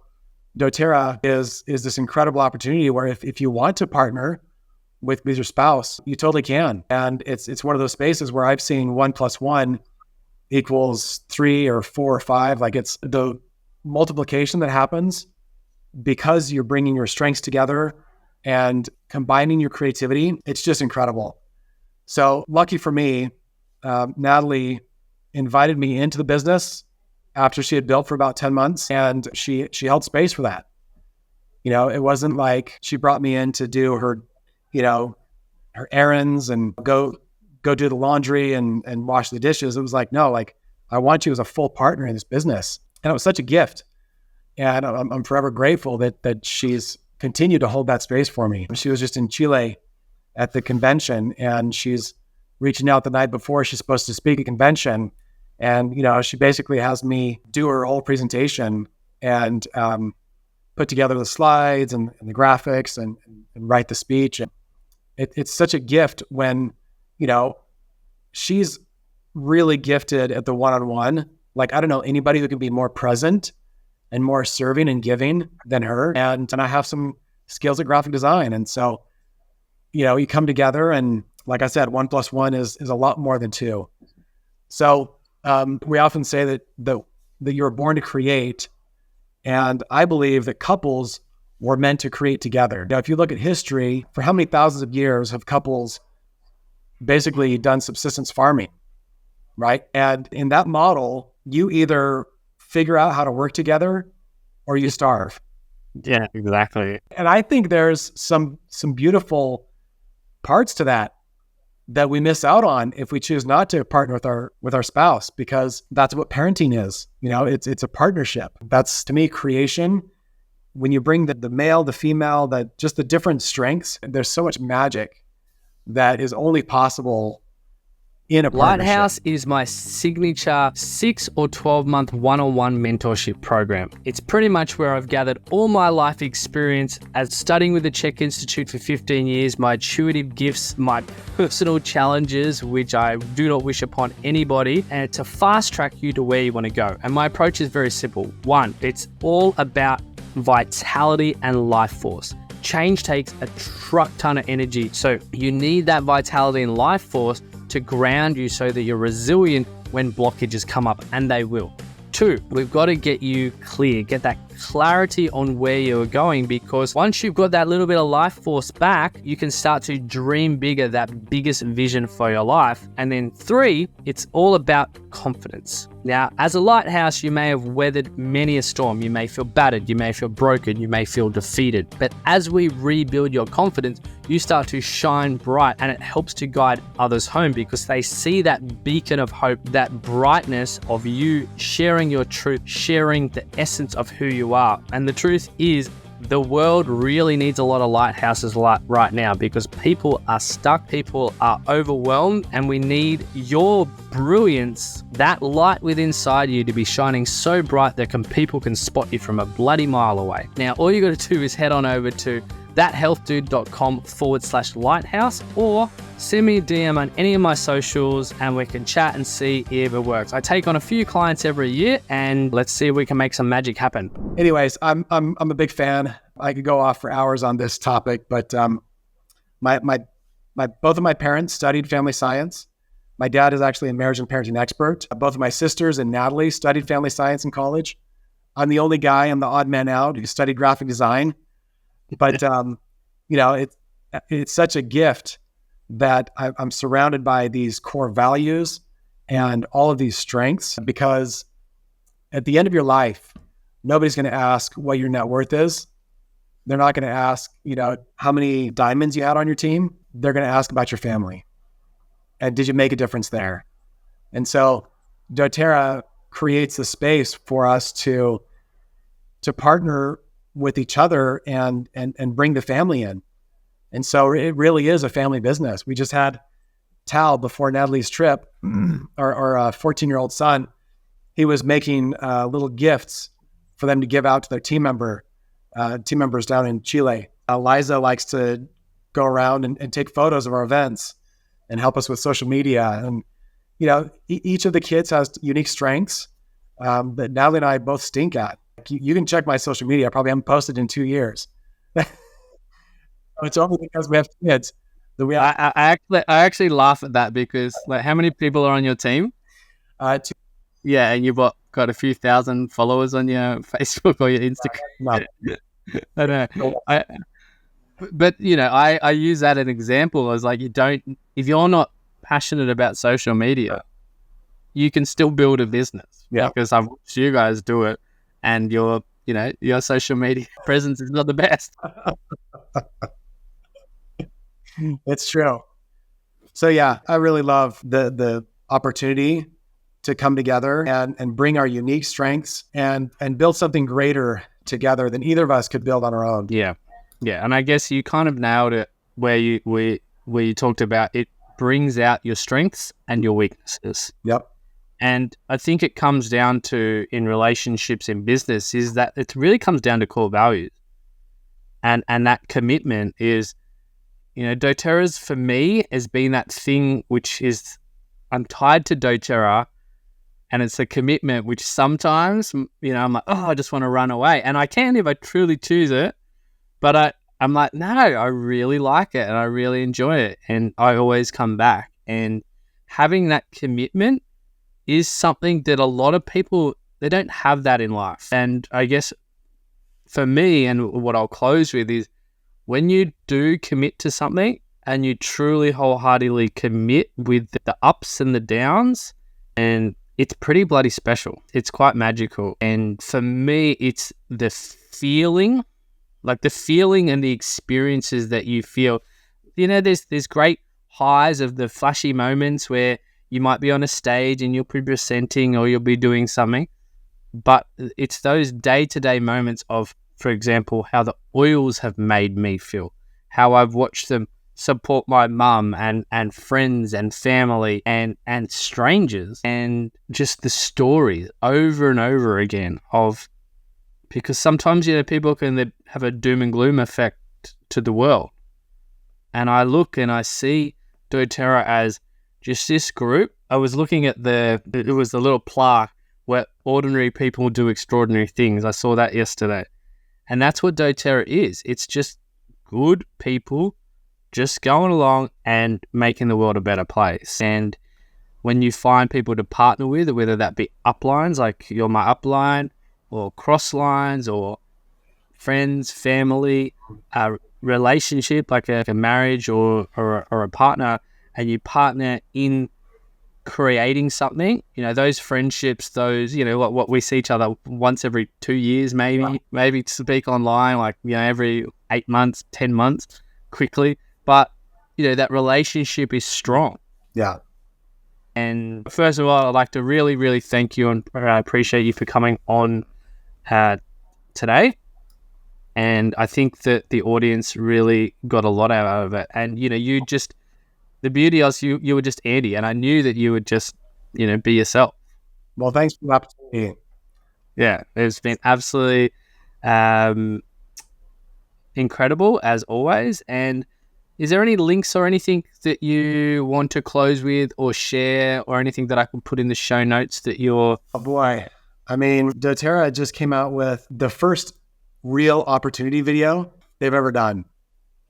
doTERRA is this incredible opportunity where if you want to partner with your spouse, you totally can. And it's one of those spaces where I've seen 1 + 1 equals 3 or 4 or 5. Like, it's the multiplication that happens because you're bringing your strengths together and combining your creativity. It's just incredible. So lucky for me, Natalie invited me into the business after she had built for about 10 months, and she held space for that. It wasn't like she brought me in to do her errands and go do the laundry and wash the dishes. It was like, no, like, I want you as a full partner in this business. And it was such a gift. And I'm forever grateful that she's continued to hold that space for me. She was just in Chile at the convention, and she's reaching out the night before she's supposed to speak at convention. And, she basically has me do her whole presentation and put together the slides and the graphics and write the speech. And it's such a gift when, she's really gifted at the one-on-one. Like, I don't know anybody who can be more present and more serving and giving than her. And I have some skills at graphic design. And so, you come together, and like I said, 1 + 1 is a lot more than 2. So we often say that you're born to create. And I believe that couples were meant to create together. Now, if you look at history, for how many thousands of years have couples basically done subsistence farming, right? And in that model, you either figure out how to work together or you starve. Yeah, exactly. And I think there's some beautiful parts to that we miss out on if we choose not to partner with our spouse, because that's what parenting is. It's a partnership. That's, to me, creation. When you bring the male, the female, just the different strengths, there's so much magic that is only possible in a partnership. Lighthouse is my signature 6 or 12-month one-on-one mentorship program. It's pretty much where I've gathered all my life experience as studying with the Czech Institute for 15 years, my intuitive gifts, my personal challenges, which I do not wish upon anybody, and to fast track you to where you want to go. And my approach is very simple. 1, it's all about vitality and life force. Change takes a truck ton of energy. So you need that vitality and life force to ground you so that you're resilient when blockages come up, and they will. 2, we've got to get you clear, get that clarity on where you're going, because once you've got that little bit of life force back, you can start to dream bigger, that biggest vision for your life. And then 3, it's all about confidence. Now, as a lighthouse, you may have weathered many a storm. You may feel battered, you may feel broken, you may feel defeated. But as we rebuild your confidence, you start to shine bright, and it helps to guide others home because they see that beacon of hope, that brightness of you sharing your truth, sharing the essence of who you are. And the truth is, the world really needs a lot of lighthouses right now, because people are stuck, people are overwhelmed, and we need your brilliance, that light within inside you, to be shining so bright that people can spot you from a bloody mile away. Now, all you got to do is head on over to thathealthdude.com/lighthouse, or send me a DM on any of my socials and we can chat and see if it works. I take on a few clients every year, and let's see if we can make some magic happen. Anyways, I'm a big fan. I could go off for hours on this topic, but my both of my parents studied family science. My dad is actually a marriage and parenting expert. Both of my sisters and Natalie studied family science in college. I'm the only guy, I'm the odd man out, who studied graphic design. But it's such a gift that I'm surrounded by these core values and all of these strengths, because at the end of your life, nobody's going to ask what your net worth is. They're not going to ask, how many diamonds you had on your team. They're going to ask about your family. And did you make a difference there? And so doTERRA creates the space for us to partner with each other and bring the family in. And so it really is a family business. We just had Tal, before Natalie's trip, our 14-year-old son, he was making little gifts for them to give out to their team members down in Chile. Liza likes to go around and take photos of our events and help us with social media. And, each of the kids has unique strengths that Natalie and I both stink at. You can check my social media. I probably haven't posted in 2 years. It's only because we have kids that we have. I actually laugh at that, because how many people are on your team? 2. Yeah, and you've got a few thousand followers on your Facebook or your Instagram. I don't know. But I use that as an example. As like, if you're not passionate about social media, you can still build a business. Yeah, because I've watched you guys do it, and your social media presence is not the best. It's true. So yeah, I really love the opportunity to come together and bring our unique strengths and build something greater together than either of us could build on our own. Yeah. And I guess you kind of nailed it where you talked about it brings out your strengths and your weaknesses. Yep. And I think it comes down to, in relationships in business, is that it really comes down to core values. And that commitment is, doTERRA's, for me, has been that thing which is, I'm tied to doTERRA, and it's a commitment which sometimes, I'm like, I just want to run away. And I can if I truly choose it. But I'm like, no, I really like it and I really enjoy it. And I always come back. And having that commitment is something that a lot of people, they don't have that in life. And I guess for me, and what I'll close with is, when you do commit to something and you truly wholeheartedly commit with the ups and the downs, and it's pretty bloody special. It's quite magical. And for me, it's the feeling and the experiences that you feel. There's great highs of the flashy moments where you might be on a stage and you'll be presenting or you'll be doing something. But it's those day-to-day moments of, for example, how the oils have made me feel, how I've watched them support my mum and friends and family and strangers, and just the stories over and over again of, because sometimes, people can have a doom and gloom effect to the world. And I look and I see doTERRA as just this group. I was looking at it was the little plaque where ordinary people do extraordinary things. I saw that yesterday. And that's what doTERRA is. It's just good people just going along and making the world a better place. And when you find people to partner with, whether that be uplines, like you're my upline, or cross lines, or friends, family, a relationship like a marriage or a partner, and you partner in creating something, those friendships, those, what we see each other once every 2 years, maybe speak online, like, every 8 months, 10 months, quickly. But, that relationship is strong. Yeah. And first of all, I'd like to really, really thank you, and I appreciate you for coming on today. And I think that the audience really got a lot out of it. And, the beauty is you were just Andy, and I knew that you would just, be yourself. Well, thanks for the opportunity. Yeah, it's been absolutely incredible as always. And is there any links or anything that you want to close with or share, or anything that I can put in the show notes that you're... Oh boy. I mean, doTERRA just came out with the first real opportunity video they've ever done.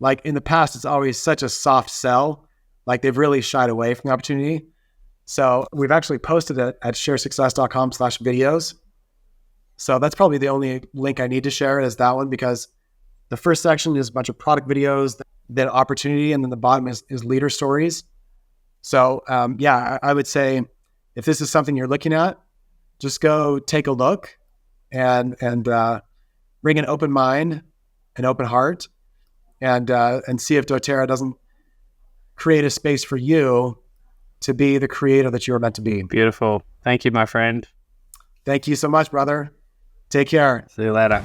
Like in the past, it's always such a soft sell. Like they've really shied away from the opportunity. So we've actually posted it at sharesuccess.com/videos. So that's probably the only link I need to share is that one, because the first section is a bunch of product videos, then opportunity, and then the bottom is leader stories. So I would say if this is something you're looking at, just go take a look and bring an open mind, an open heart, and see if doTERRA doesn't create a space for you to be the creator that you were meant to be. Beautiful. Thank you, my friend. Thank you so much, brother. Take care. See you later.